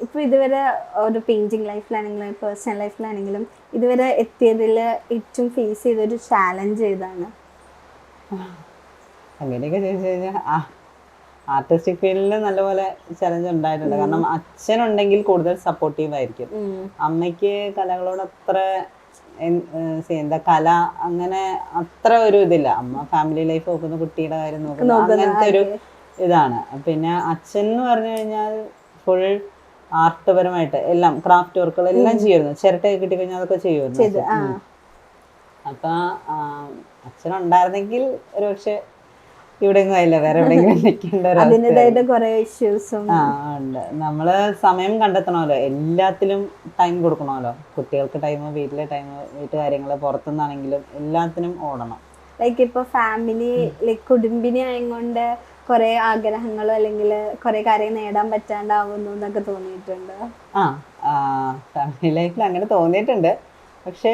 ഇപ്പൊ ഇതുവരെ ഒരു പെയിന്റിങ് ലൈഫിലാണെങ്കിലും പേഴ്സണൽ ലൈഫിലാണെങ്കിലും ഇതുവരെ എത്തിയതിൽ ഏറ്റവും ഫേസ് ചെയ്തൊരു ചാലഞ്ച് ഏതാണ്? അങ്ങനെയൊക്കെ ചോദിച്ചു കഴിഞ്ഞാൽ ആർട്ടിസ്റ്റിക് ഫീൽഡിൽ നല്ലപോലെ ചലഞ്ച് ഉണ്ടായിട്ടുണ്ട്. കാരണം അച്ഛനുണ്ടെങ്കിൽ കൂടുതൽ സപ്പോർട്ടീവ് ആയിരിക്കും. അമ്മയ്ക്ക് കലകളോട് അത്ര എന്താ കല അങ്ങനെ അത്ര ഒരു ഇതില്ല. അമ്മ ഫാമിലി ലൈഫ് നോക്കുന്ന, കുട്ടിയുടെ കാര്യം നോക്കുന്ന അങ്ങനത്തെ ഒരു ഇതാണ്. പിന്നെ അച്ഛൻ എന്ന് പറഞ്ഞു കഴിഞ്ഞാൽ ഫുൾ ആർട്ട് പരമായിട്ട് എല്ലാം ക്രാഫ്റ്റ് വർക്കുകൾ എല്ലാം ചെയ്യുമായിരുന്നു. ചിരട്ടയൊക്കെ കിട്ടിക്കഴിഞ്ഞാൽ അതൊക്കെ ചെയ്യുമായിരുന്നു. അപ്പൊ അച്ഛനുണ്ടായിരുന്നെങ്കിൽ ഒരു പക്ഷെ ഇവിടെ ഒന്നും ആയില്ല, വേറെ എവിടെയെങ്കിലും നിൽക്കേണ്ട ഉണ്ട്. നമ്മള് സമയം കണ്ടെത്തണമല്ലോ, എല്ലാത്തിലും ടൈം കൊടുക്കണമല്ലോ. കുട്ടികൾക്ക് ടൈം, വീട്ടിലെ ടൈം, വീട്ടുകാര്യങ്ങള്, പുറത്തുനിന്നാണെങ്കിലും എല്ലാത്തിനും ഓടണം. ലൈക്ക് ഇപ്പൊ ഫാമിലി ലൈക്ക് കുടുംബിനി ആയതുകൊണ്ട് കുറെ ആഗ്രഹങ്ങളോ അല്ലെങ്കിൽ കുറെ കാര്യം നേടാൻ പറ്റാണ്ടാവുന്നു എന്നൊക്കെ തോന്നിയിട്ടുണ്ട്. ഫാമിലി ലൈഫിൽ അങ്ങനെ തോന്നിയിട്ടുണ്ട്. പക്ഷേ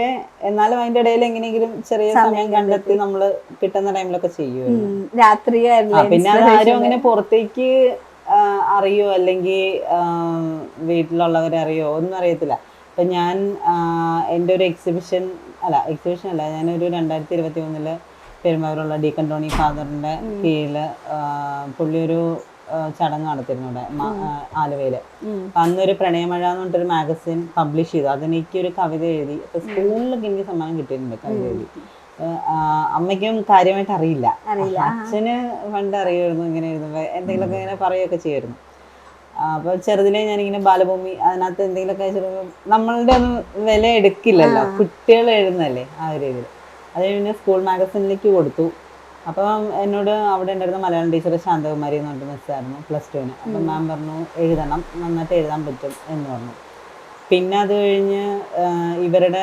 എന്നാലും അതിന്റെ ഇടയിൽ എങ്ങനെയെങ്കിലും ചെറിയ സമയം കണ്ടെത്തി നമ്മള് കിട്ടുന്ന ടൈമിലൊക്കെ ചെയ്യുമായിരുന്നു. രാത്രി പിന്നെ അതാരും അങ്ങനെ പുറത്തേക്ക് അറിയോ അല്ലെങ്കിൽ വീട്ടിലുള്ളവരെ അറിയോ ഒന്നും അറിയത്തില്ല. ഇപ്പൊ ഞാൻ എൻ്റെ ഒരു എക്സിബിഷൻ അല്ല, ഞാനൊരു 2021 പെരുമ്പാവൂരുള്ള ഡീക്കൻ ടോണി ഫാദറിന്റെ കീഴില് പുള്ളി ഒരു ചടങ്ങ് നടത്തിയിരുന്നു ഇവിടെ ആലുവയില്. അന്നൊരു പ്രണയമഴ എന്ന് പറഞ്ഞിട്ടൊരു മാഗസിൻ പബ്ലിഷ് ചെയ്തു. അതിനെനിക്കൊരു കവിത എഴുതി. അപ്പൊ സ്കൂളിലൊക്കെ എനിക്ക് സമ്മാനം കിട്ടിയിട്ടുണ്ട് കവിത എഴുതി. അമ്മയ്ക്കും കാര്യമായിട്ട് അറിയില്ല. അച്ഛന് പണ്ട് അറിയുമായിരുന്നു, ഇങ്ങനെ എഴുതുമ്പോ എന്തെങ്കിലുമൊക്കെ ഇങ്ങനെ പറയുകയൊക്കെ ചെയ്യുമായിരുന്നു. അപ്പൊ ചെറുതിലേ ഞാനിങ്ങനെ ബാലഭൂമി അതിനകത്ത് എന്തെങ്കിലുമൊക്കെ അയച്ചിരുമ്പോൾ നമ്മളുടെ ഒന്നും വില എടുക്കില്ലല്ലോ, കുട്ടികൾ എഴുതുന്നല്ലേ ആ ഒരു രീതിയിൽ. അത് പിന്നെ സ്കൂൾ മാഗസിനിലേക്ക് കൊടുത്തു. അപ്പം എന്നോട് അവിടെ ഉണ്ടായിരുന്ന മലയാളം ടീച്ചർ ശാന്തകുമാരി എന്ന് പറഞ്ഞിട്ട് മിസ്സായിരുന്നു +2. അപ്പം മാം പറഞ്ഞു എഴുതണം, നന്നായിട്ട് എഴുതാൻ പറ്റും എന്ന് പറഞ്ഞു. പിന്നെ അത് കഴിഞ്ഞ് ഇവരുടെ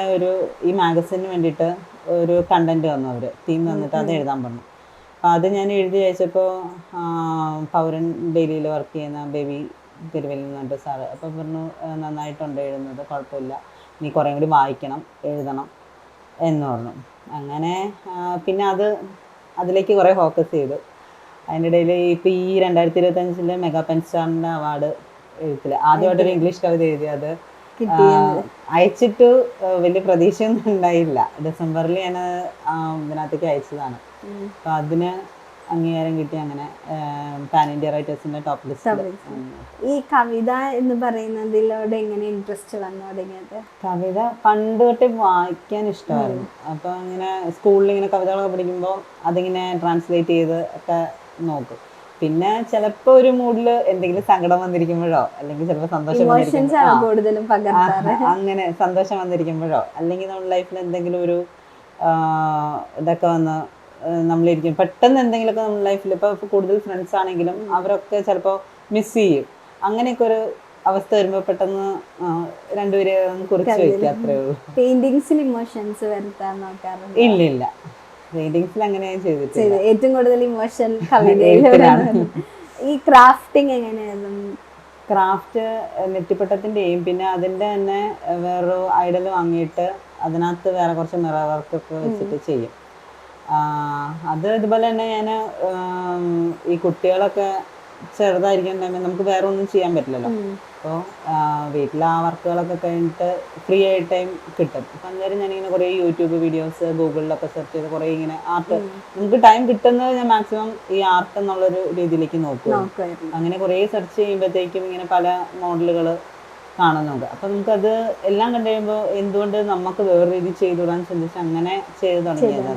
ഈ മാഗസിന് വേണ്ടിയിട്ട് ഒരു കണ്ടന്റ് വന്നു, അവർ തീം തന്നിട്ട് അത് എഴുതാൻ പറഞ്ഞു. അപ്പം അത് ഞാൻ എഴുതി അയച്ചപ്പോൾ പൗരൻ ഡെയിലിയിൽ വർക്ക് ചെയ്യുന്ന ബേബി തിരുവല്ലയിൽ എന്ന് പറഞ്ഞിട്ട് സാറ് അപ്പം പറഞ്ഞു നന്നായിട്ടുണ്ട് എഴുതുന്നത്, കുഴപ്പമില്ല, നീ കുറേ കൂടി വായിക്കണം, എഴുതണം എന്ന് പറഞ്ഞു. അങ്ങനെ പിന്നെ അതിലേക്ക് കുറേ ഫോക്കസ് ചെയ്തു. അതിൻ്റെ ഇടയിൽ ഇപ്പം ഈ 2025 മെഗാ പെൻ സ്റ്റാറിൻ്റെ അവാർഡ് എഴുത്തില്ല ആദ്യമായിട്ടൊരു ഇംഗ്ലീഷ് കവിത എഴുതി. അത് അയച്ചിട്ട് വലിയ പ്രതീക്ഷയൊന്നും ഉണ്ടായില്ല. ഡിസംബറിൽ ഞാൻ ഇതിനകത്തേക്ക് അയച്ചതാണ്. അപ്പം അതിന് അംഗീകാരം കിട്ടി. അങ്ങനെ പാൻ ഇന്ത്യ റൈറ്റേഴ്സിന്റെ ടോപ്പ് ലിസ്റ്റ്. ഈ കവിത എന്ന് പറയുന്നതിലൂടെ എങ്ങനെ ഇൻട്രസ്റ്റ് വന്നു തുടങ്ങിയത്? കവിത പണ്ട് തൊട്ടേ വായിക്കാൻ ഇഷ്ടമായിരുന്നു. അപ്പൊ ഇങ്ങനെ സ്കൂളിൽ ഇങ്ങനെ കവിതകളൊക്കെ പഠിക്കുമ്പോൾ അതിങ്ങനെ ട്രാൻസ്ലേറ്റ് ചെയ്ത് ഒക്കെ നോക്കും. പിന്നെ ചിലപ്പോ ഒരു മൂഡില് എന്തെങ്കിലും സങ്കടം വന്നിരിക്കുമ്പോഴോ അല്ലെങ്കിൽ ചിലപ്പോൾ സന്തോഷം അങ്ങനെ സന്തോഷം വന്നിരിക്കുമ്പോഴോ അല്ലെങ്കിൽ നമ്മുടെ ലൈഫിൽ എന്തെങ്കിലും ഒരു ഇതൊക്കെ വന്ന് നമ്മളിരിക്കും, പെട്ടെന്ന് എന്തെങ്കിലുമൊക്കെ നമ്മുടെ ലൈഫിൽ ഇപ്പോൾ കൂടുതൽ ഫ്രണ്ട്സ് ആണെങ്കിലും അവരൊക്കെ ചിലപ്പോൾ മിസ് ചെയ്യും. അങ്ങനെയൊക്കെ ഒരു അവസ്ഥ വരുമ്പോൾ പെട്ടെന്ന് രണ്ടുപേരെ കുറിച്ച് വയ്ക്കുക, അത്രേ ഉള്ളൂ. പെയിന്റിങ്സിൽ ഇമോഷൻസ് വരുത്താൻ നോക്കാറുണ്ട്? ഇല്ല, പെയിന്റിങ്സിൽ അങ്ങനെ ചെയ്തിട്ടില്ല. ഏറ്റവും കൂടുതൽ ഇമോഷൻ കവിതയിലാണ്. ഈ ക്രാഫ്റ്റിംഗ് എങ്ങനെയായിരുന്നു? ക്രാഫ്റ്റ് നെറ്റിപ്പട്ടത്തിൻ്റെയും പിന്നെ അതിൻ്റെ തന്നെ വേറൊരു ഐഡൽ വാങ്ങിയിട്ട് അതിനകത്ത് വേറെ കുറച്ച് മിറർ വർക്കൊക്കെ വെച്ചിട്ട് ചെയ്യും. അത് ഇതുപോലെ തന്നെ ഞാൻ ഈ കുട്ടികളൊക്കെ ചെറുതായിരിക്കുന്ന ടൈമിൽ നമുക്ക് വേറെ ഒന്നും ചെയ്യാൻ പറ്റില്ലല്ലോ. അപ്പോൾ വീട്ടിൽ ആ വർക്കുകളൊക്കെ കഴിഞ്ഞിട്ട് ഫ്രീ ആയിട്ട് ടൈം കിട്ടും. അപ്പം അന്നേരം ഞാനിങ്ങനെ കുറേ യൂട്യൂബ് വീഡിയോസ് ഗൂഗിളിലൊക്കെ സെർച്ച് ചെയ്ത് കുറേ ഇങ്ങനെ ആർട്ട് നമുക്ക് ടൈം കിട്ടുന്നത് ഞാൻ മാക്സിമം ഈ ആർട്ട് എന്നുള്ളൊരു രീതിയിലേക്ക് നോക്കും. അങ്ങനെ കുറേ സെർച്ച് ചെയ്യുമ്പോഴത്തേക്കും ഇങ്ങനെ പല മോഡലുകൾ കാണുന്നുണ്ട്. അപ്പം നമുക്കത് എല്ലാം കണ്ടു കഴിയുമ്പോൾ എന്തുകൊണ്ട് നമുക്ക് വേറെ രീതി ചെയ്തുവിടാൻ ചിന്തിച്ച് അങ്ങനെ ചെയ്ത് തുടങ്ങിയത്.